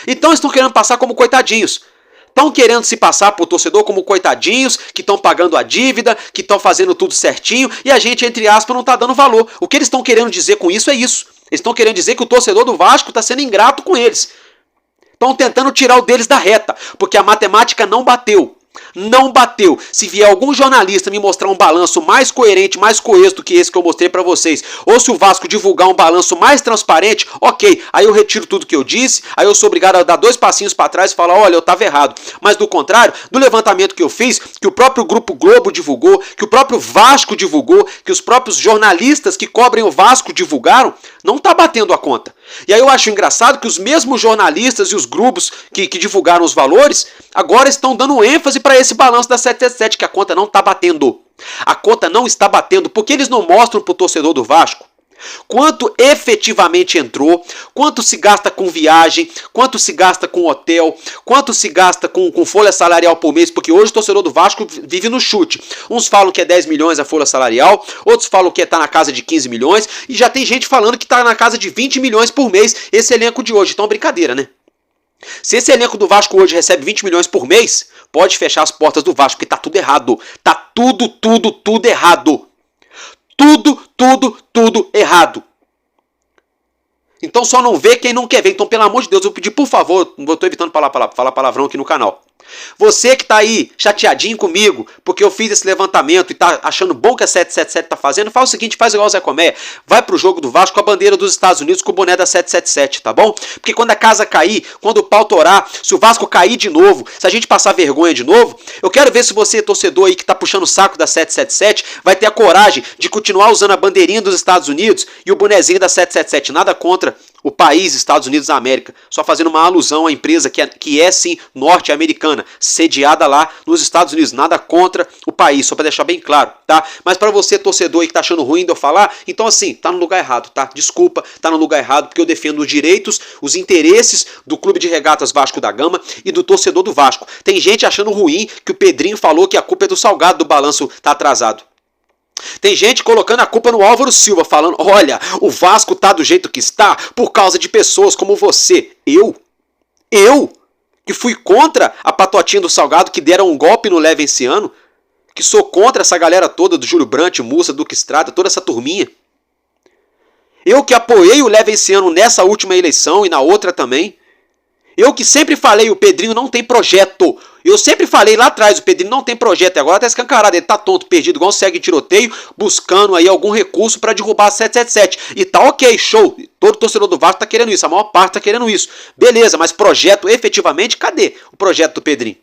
Então estão querendo passar como coitadinhos. Estão querendo se passar por torcedor como coitadinhos, que estão pagando a dívida, que estão fazendo tudo certinho, e a gente, entre aspas, não está dando valor. O que eles estão querendo dizer com isso é isso. Eles estão querendo dizer que o torcedor do Vasco está sendo ingrato com eles. Estão tentando tirar o deles da reta, porque a matemática não bateu. Não bateu. Se vier algum jornalista me mostrar um balanço mais coerente, mais coeso do que esse que eu mostrei pra vocês, ou se o Vasco divulgar um balanço mais transparente, ok, aí eu retiro tudo que eu disse, aí eu sou obrigado a dar 2 passinhos pra trás e falar, olha, eu tava errado. Mas do contrário, do levantamento que eu fiz, que o próprio Grupo Globo divulgou, que o próprio Vasco divulgou, que os próprios jornalistas que cobrem o Vasco divulgaram, não tá batendo a conta. E aí eu acho engraçado que os mesmos jornalistas e os grupos que divulgaram os valores agora estão dando ênfase para esse balanço da 777, que a conta não está batendo. A conta não está batendo porque eles não mostram para o torcedor do Vasco quanto efetivamente entrou, quanto se gasta com viagem, quanto se gasta com hotel, quanto se gasta com folha salarial por mês, porque hoje o torcedor do Vasco vive no chute. Uns falam que é 10 milhões a folha salarial, outros falam que está na casa de 15 milhões, e já tem gente falando que está na casa de 20 milhões por mês esse elenco de hoje. Então, brincadeira, né? Se esse elenco do Vasco hoje recebe 20 milhões por mês, pode fechar as portas do Vasco, porque tá tudo errado. Tá tudo errado. Tudo errado. Então só não vê quem não quer ver. Então, pelo amor de Deus, eu pedi, por favor, não estou evitando falar palavrão aqui no canal. Você que tá aí chateadinho comigo, porque eu fiz esse levantamento e tá achando bom que a 777 tá fazendo, faz o seguinte, faz igual o Zé Comé, vai pro jogo do Vasco com a bandeira dos Estados Unidos com o boné da 777, tá bom? Porque quando a casa cair, quando o pau torar, se o Vasco cair de novo, se a gente passar vergonha de novo, eu quero ver se você, torcedor aí que tá puxando o saco da 777, vai ter a coragem de continuar usando a bandeirinha dos Estados Unidos e o bonezinho da 777, nada contra o país Estados Unidos da América, só fazendo uma alusão à empresa que é sim norte-americana, sediada lá nos Estados Unidos, nada contra o país, só para deixar bem claro, tá? Mas para você, torcedor aí que tá achando ruim de eu falar, então assim, tá no lugar errado, tá? Desculpa, tá no lugar errado, porque eu defendo os direitos, os interesses do Clube de Regatas Vasco da Gama e do torcedor do Vasco. Tem gente achando ruim que o Pedrinho falou que a culpa é do Salgado, do balanço tá atrasado. Tem gente colocando a culpa no Álvaro Silva, falando, olha, o Vasco tá do jeito que está por causa de pessoas como você. Eu? Que fui contra a patotinha do Salgado, que deram um golpe no Leve esse ano, que sou contra essa galera toda do Júlio Brandt, Mussa, Duque Estrada, toda essa turminha. Eu que apoiei o Leve esse ano nessa última eleição e na outra também. Eu que sempre falei, o Pedrinho não tem projeto. Eu sempre falei lá atrás, o Pedrinho não tem projeto. E agora tá escancarado, ele tá tonto, perdido, igual um cego em tiroteio, buscando aí algum recurso para derrubar a 777. E tá ok, show. Todo torcedor do Vasco tá querendo isso, a maior parte tá querendo isso. Beleza, mas projeto efetivamente, cadê o projeto do Pedrinho?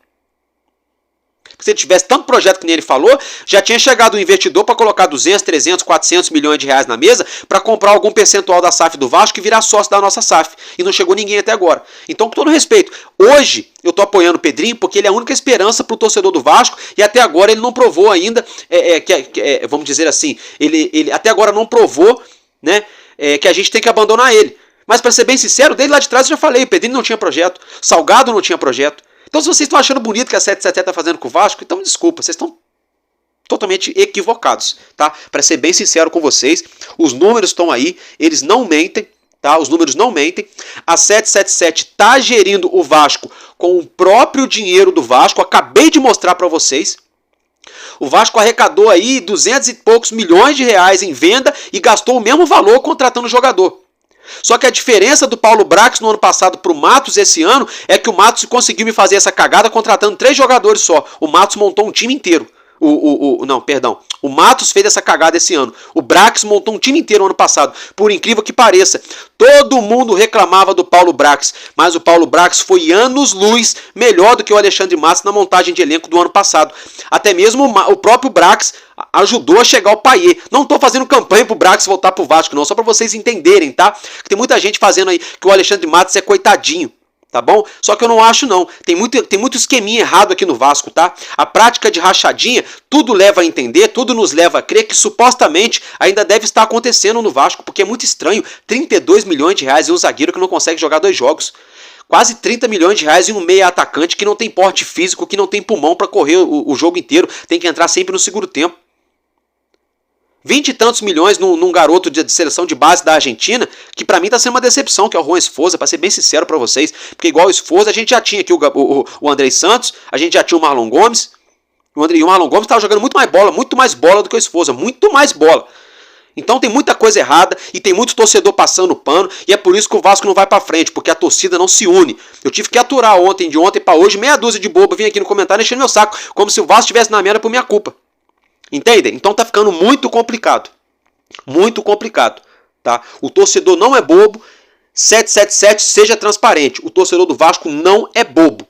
Se ele tivesse tanto projeto que nem ele falou, já tinha chegado um investidor para colocar 200, 300, 400 milhões de reais na mesa para comprar algum percentual da SAF do Vasco e virar sócio da nossa SAF. E não chegou ninguém até agora. Então, com todo respeito, hoje eu estou apoiando o Pedrinho porque ele é a única esperança para o torcedor do Vasco e até agora ele não provou ainda, vamos dizer assim, ele até agora não provou, né, que a gente tem que abandonar ele. Mas para ser bem sincero, desde lá de trás eu já falei, o Pedrinho não tinha projeto, Salgado não tinha projeto. Então, se vocês estão achando bonito que a 777 está fazendo com o Vasco, então desculpa, vocês estão totalmente equivocados, tá? Para ser bem sincero com vocês, os números estão aí, eles não mentem, tá? Os números não mentem. A 777 está gerindo o Vasco com o próprio dinheiro do Vasco, acabei de mostrar para vocês. O Vasco arrecadou aí 200 e poucos milhões de reais em venda e gastou o mesmo valor contratando o jogador. Só que a diferença do Paulo Brax no ano passado para o Matos esse ano é que o Matos conseguiu me fazer essa cagada contratando 3 jogadores só. O Matos montou um time inteiro. Não, perdão. O Matos fez essa cagada esse ano. O Brax montou um time inteiro ano passado. Por incrível que pareça. Todo mundo reclamava do Paulo Brax. Mas o Paulo Brax foi anos-luz melhor do que o Alexandre Matos na montagem de elenco do ano passado. Até mesmo o próprio Brax ajudou a chegar ao Payet. Não estou fazendo campanha pro Brax voltar pro Vasco, não. Só para vocês entenderem, tá? Que tem muita gente fazendo aí que o Alexandre Matos é coitadinho. Tá bom? Só que eu não acho não. Tem muito esqueminha errado aqui no Vasco, tá? A prática de rachadinha, tudo leva a entender, tudo nos leva a crer que supostamente ainda deve estar acontecendo no Vasco, porque é muito estranho. 32 milhões de reais e um zagueiro que não consegue jogar 2 jogos. Quase 30 milhões de reais em um meia atacante que não tem porte físico, que não tem pulmão para correr o jogo inteiro. Tem que entrar sempre no segundo tempo. 20 e tantos milhões num garoto de seleção de base da Argentina, que pra mim tá sendo uma decepção, que é o Juan Esforza, pra ser bem sincero pra vocês. Porque igual o Esforza, a gente já tinha aqui o Andrei Santos, a gente já tinha o Marlon Gomes. E o Marlon Gomes tava jogando muito mais bola do que o Esforza, muito mais bola. Então tem muita coisa errada e tem muito torcedor passando pano, e é por isso que o Vasco não vai pra frente, porque a torcida não se une. Eu tive que aturar de ontem pra hoje, meia dúzia de boba, vim aqui no comentário enchendo meu saco, como se o Vasco estivesse na merda por minha culpa. Entendem? Então tá ficando muito complicado. Muito complicado. Tá? O torcedor não é bobo. 777 seja transparente. O torcedor do Vasco não é bobo.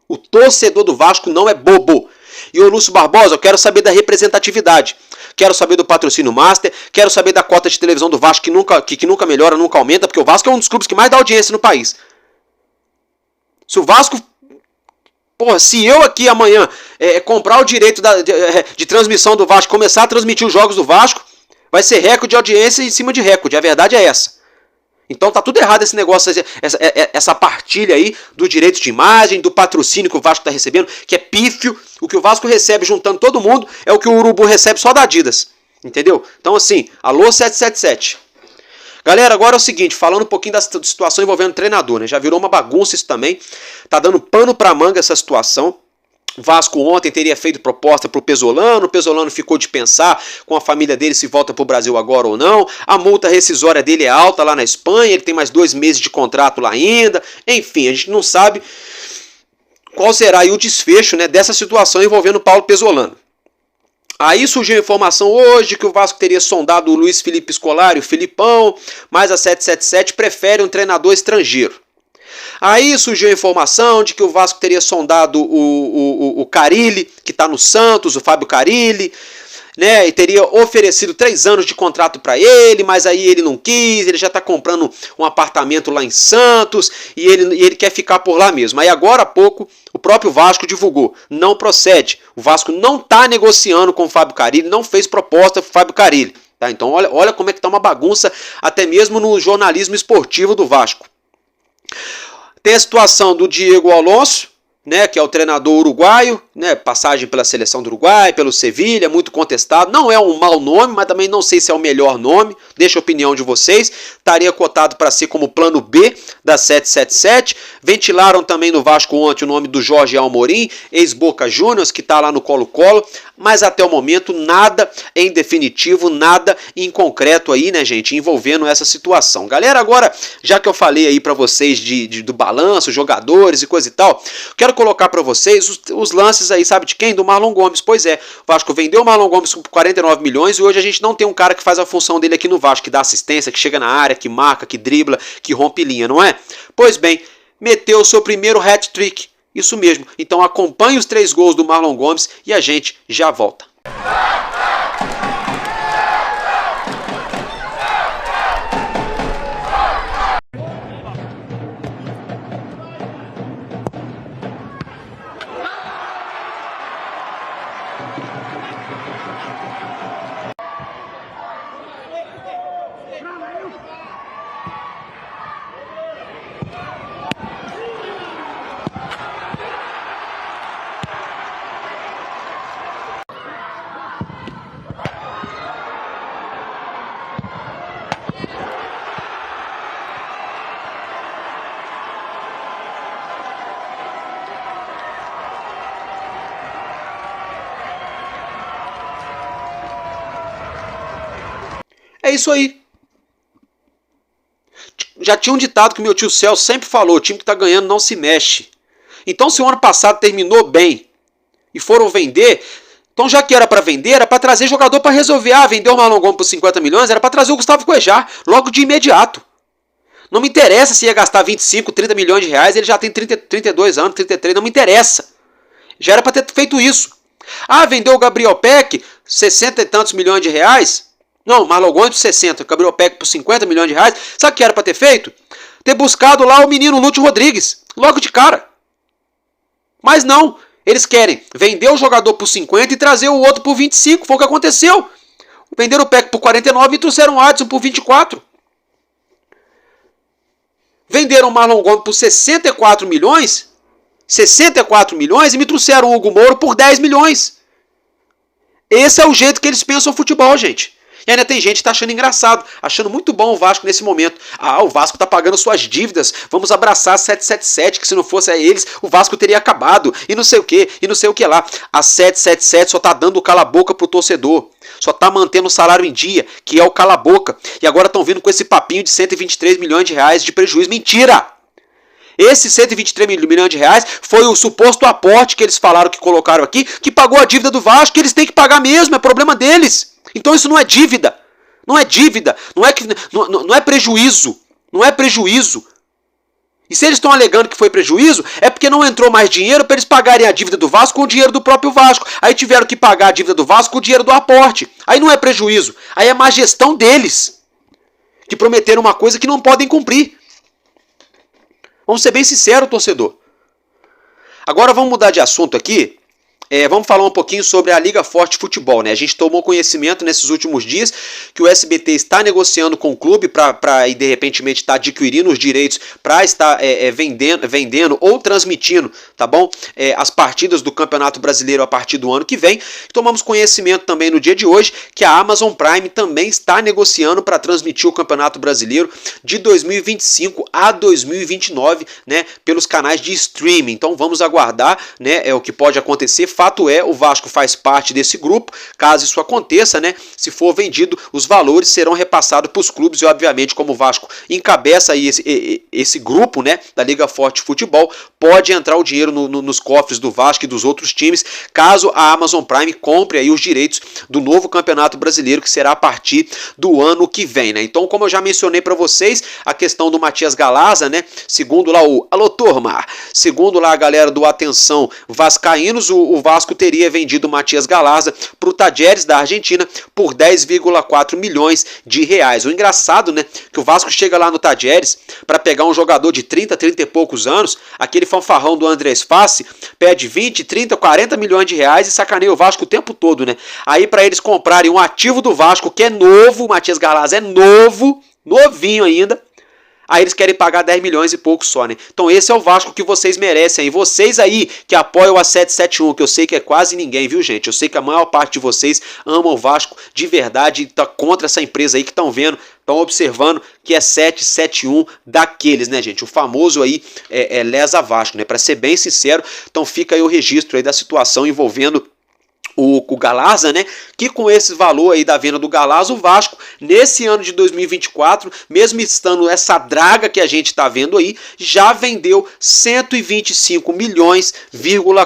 O torcedor do Vasco não é bobo. E o Lúcio Barbosa, eu quero saber da representatividade. Quero saber do patrocínio master. Quero saber da cota de televisão do Vasco que nunca melhora, nunca aumenta. Porque o Vasco é um dos clubes que mais dá audiência no país. Se o Vasco... Porra, se eu aqui amanhã comprar o direito de transmissão do Vasco, começar a transmitir os jogos do Vasco, vai ser recorde de audiência em cima de recorde. A verdade é essa. Então tá tudo errado esse negócio, essa partilha aí do direito de imagem, do patrocínio que o Vasco tá recebendo, que é pífio. O que o Vasco recebe juntando todo mundo é o que o Urubu recebe só da Adidas. Entendeu? Então assim, alô 777. Galera, agora é o seguinte, falando um pouquinho da situação envolvendo treinador, né? Já virou uma bagunça isso também. Tá dando pano pra manga essa situação. O Vasco ontem teria feito proposta pro Pesolano. O Pesolano ficou de pensar com a família dele se volta pro Brasil agora ou não. A multa rescisória dele é alta lá na Espanha. Ele tem mais 2 meses de contrato lá ainda. Enfim, a gente não sabe qual será aí o desfecho, né, dessa situação envolvendo o Paulo Pesolano. Aí surgiu a informação hoje que o Vasco teria sondado o Luiz Felipe Scolari, o Filipão, mas a 777 prefere um treinador estrangeiro. Aí surgiu a informação de que o Vasco teria sondado o Carille, que está no Santos, o Fábio Carille, né, e teria oferecido 3 anos de contrato para ele, mas aí ele não quis, ele já está comprando um apartamento lá em Santos e ele quer ficar por lá mesmo. Aí agora há pouco o próprio Vasco divulgou, não procede, o Vasco não está negociando com o Fábio Carille, não fez proposta para o Fábio Carille. Tá? Então olha como é que está uma bagunça até mesmo no jornalismo esportivo do Vasco. Tem a situação do Diego Alonso, né, que é o treinador uruguaio, né, passagem pela seleção do Uruguai, pelo Sevilha, muito contestado. Não é um mau nome, mas também não sei se é o melhor nome. Deixa a opinião de vocês. Estaria cotado para ser como plano B da 777. Ventilaram também no Vasco ontem o nome do Jorge Amorim, ex-Boca Juniors, que está lá no Colo-Colo. Mas até o momento nada em definitivo, nada em concreto aí, né, gente, envolvendo essa situação. Galera, agora, já que eu falei aí para vocês do balanço, jogadores e coisa e tal, quero colocar para vocês os lances aí, sabe de quem? Do Marlon Gomes. Pois é, o Vasco vendeu o Marlon Gomes por 49 milhões e hoje a gente não tem um cara que faz a função dele aqui no Vasco, que dá assistência, que chega na área, que marca, que dribla, que rompe linha, não é? Pois bem, meteu o seu primeiro hat-trick. Isso mesmo. Então acompanhe os 3 gols do Marlon Gomes e a gente já volta. É isso aí. Já tinha um ditado que meu tio Celso sempre falou, o time que está ganhando não se mexe. Então se o ano passado terminou bem e foram vender, Então já que era para vender, era para trazer jogador para resolver. Ah, vender o Marlon Gomes por 50 milhões, era para trazer o Gustavo Cuejar logo de imediato. Não me interessa se ia gastar 25, 30 milhões de reais, ele já tem 32 anos, 33, não me interessa. Já era para ter feito isso. Ah, vendeu o Gabriel Peck, 60 e tantos milhões de reais. Não, Marlon Gomes por 60, Gabriel Peck por 50 milhões de reais. Sabe o que era para ter feito? Ter buscado lá o menino Lúcio Rodrigues, logo de cara. Mas não, eles querem vender o jogador por 50 e trazer o outro por 25, foi o que aconteceu. Venderam o Peck por 49 e trouxeram o Adson por 24. Venderam o Marlon Gomes por 64 milhões e me trouxeram o Hugo Moura por 10 milhões. Esse é o jeito que eles pensam o futebol, gente. E ainda tem gente que está achando engraçado, achando muito bom o Vasco nesse momento. Ah, o Vasco está pagando suas dívidas, vamos abraçar a 777, que se não fosse a eles, o Vasco teria acabado, e não sei o que, e não sei o que lá. A 777 só está dando cala-boca pro torcedor, só está mantendo o salário em dia, que é o cala-boca. E agora estão vindo com esse papinho de 123 milhões de reais de prejuízo. Mentira! Esse 123 milhões de reais foi o suposto aporte que eles falaram que colocaram aqui, que pagou a dívida do Vasco, que eles têm que pagar mesmo, é problema deles. Então isso não é dívida, não é dívida, não é prejuízo, não é prejuízo. E se eles estão alegando que foi prejuízo, é porque não entrou mais dinheiro para eles pagarem a dívida do Vasco com o dinheiro do próprio Vasco. Aí tiveram que pagar a dívida do Vasco com o dinheiro do aporte. Aí não é prejuízo, aí é má gestão deles, que prometeram uma coisa que não podem cumprir. Vamos ser bem sinceros, torcedor. Agora vamos mudar de assunto aqui. Vamos falar um pouquinho sobre a Liga Forte Futebol, né? A gente tomou conhecimento nesses últimos dias que o SBT está negociando com o clube para de repente estar adquirindo os direitos para estar vendendo ou transmitindo, tá bom? As partidas do Campeonato Brasileiro a partir do ano que vem. Tomamos conhecimento também no dia de hoje que a Amazon Prime também está negociando para transmitir o Campeonato Brasileiro de 2025 a 2029, né? Pelos canais de streaming. Então vamos aguardar, né? O que pode acontecer. Fato é, o Vasco faz parte desse grupo. Caso isso aconteça, né, se for vendido, os valores serão repassados para os clubes e, obviamente, como o Vasco encabeça aí esse grupo, né, da Liga Forte Futebol, pode entrar o dinheiro nos cofres do Vasco e dos outros times, caso a Amazon Prime compre aí os direitos do novo Campeonato Brasileiro, que será a partir do ano que vem, né? Então, como eu já mencionei para vocês, a questão do Matias Galaza, né, segundo lá alô turma, segundo lá a galera do Atenção Vascaínos, o Vasco teria vendido o Matias Galaza para o Talleres da Argentina por 10,4 milhões de reais. O engraçado, né, que o Vasco chega lá no Talleres para pegar um jogador de 30 e poucos anos, aquele fanfarrão do Andrés Fassi, pede 20, 30, 40 milhões de reais e sacaneia o Vasco o tempo todo, né? Aí para eles comprarem um ativo do Vasco que é novo, o Matias Galaza é novo, novinho ainda, aí eles querem pagar 10 milhões e pouco só, né? Então esse é o Vasco que vocês merecem. E vocês aí que apoiam a 771, que eu sei que é quase ninguém, viu, gente? Eu sei que a maior parte de vocês amam o Vasco de verdade e tá contra essa empresa aí que estão vendo, estão observando que é 771 daqueles, né, gente? O famoso aí Lesa Vasco, né? Para ser bem sincero, então fica aí o registro aí da situação envolvendo o Galaza, né? Que com esse valor aí da venda do Galaza, o Vasco, nesse ano de 2024, mesmo estando essa draga que a gente está vendo aí, já vendeu 125 milhões,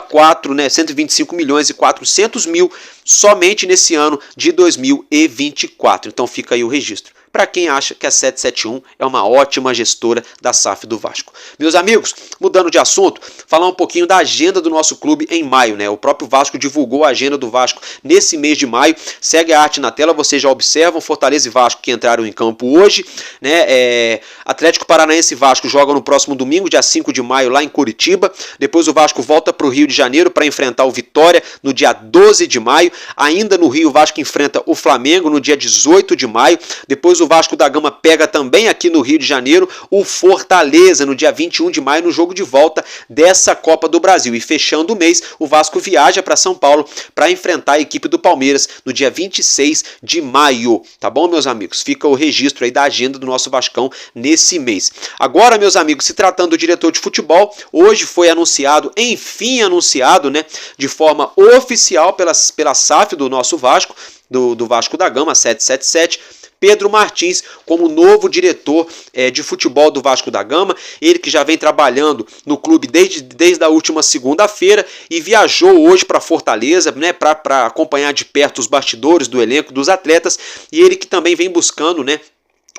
4, né? 125 milhões e 400 mil somente nesse ano de 2024. Então fica aí o registro. Para quem acha que a 771 é uma ótima gestora da SAF do Vasco. Meus amigos, mudando de assunto, falar um pouquinho da agenda do nosso clube em maio, né? O próprio Vasco divulgou a agenda do Vasco nesse mês de maio. Segue a arte na tela, vocês já observam. Fortaleza e Vasco que entraram em campo hoje, né? Atlético Paranaense e Vasco jogam no próximo domingo, dia 5 de maio, lá em Curitiba. Depois o Vasco volta para o Rio de Janeiro para enfrentar o Vitória no dia 12 de maio. Ainda no Rio, o Vasco enfrenta o Flamengo no dia 18 de maio. Depois o Vasco da Gama pega também aqui no Rio de Janeiro o Fortaleza no dia 21 de maio no jogo de volta dessa Copa do Brasil. E fechando o mês, o Vasco viaja para São Paulo para enfrentar a equipe do Palmeiras no dia 26 de maio. Tá bom, meus amigos? Fica o registro aí da agenda do nosso Vascão nesse mês. Agora, meus amigos, se tratando do diretor de futebol, hoje foi anunciado, enfim anunciado, né, de forma oficial pela SAF do nosso Vasco, do Vasco da Gama, 777, Pedro Martins como novo diretor de futebol do Vasco da Gama. Ele que já vem trabalhando no clube desde a última segunda-feira e viajou hoje para Fortaleza, né, para acompanhar de perto os bastidores do elenco dos atletas, e ele que também vem buscando, né,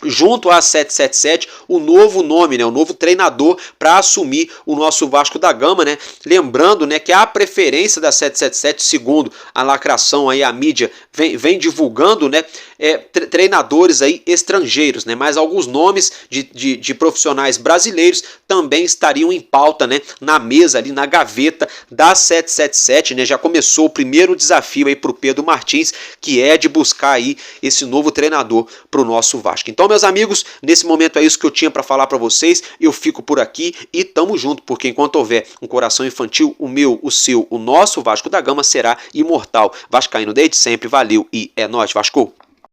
junto à 777, o novo nome, né, o novo treinador para assumir o nosso Vasco da Gama, né? Lembrando, né, que a preferência da 777, segundo a lacração aí, a mídia vem divulgando, né, treinadores aí estrangeiros, né? Mas alguns nomes de profissionais brasileiros também estariam em pauta, né, na mesa ali, na gaveta da 777, né? Já começou o primeiro desafio aí para o Pedro Martins, que é de buscar aí esse novo treinador para o nosso Vasco. Então, meus amigos, nesse momento é isso que eu tinha para falar para vocês. Eu fico por aqui e tamo junto, porque enquanto houver um coração infantil, o meu, o seu, o nosso Vasco da Gama será imortal. Vascaíno desde sempre, valeu e é nóis, Vasco!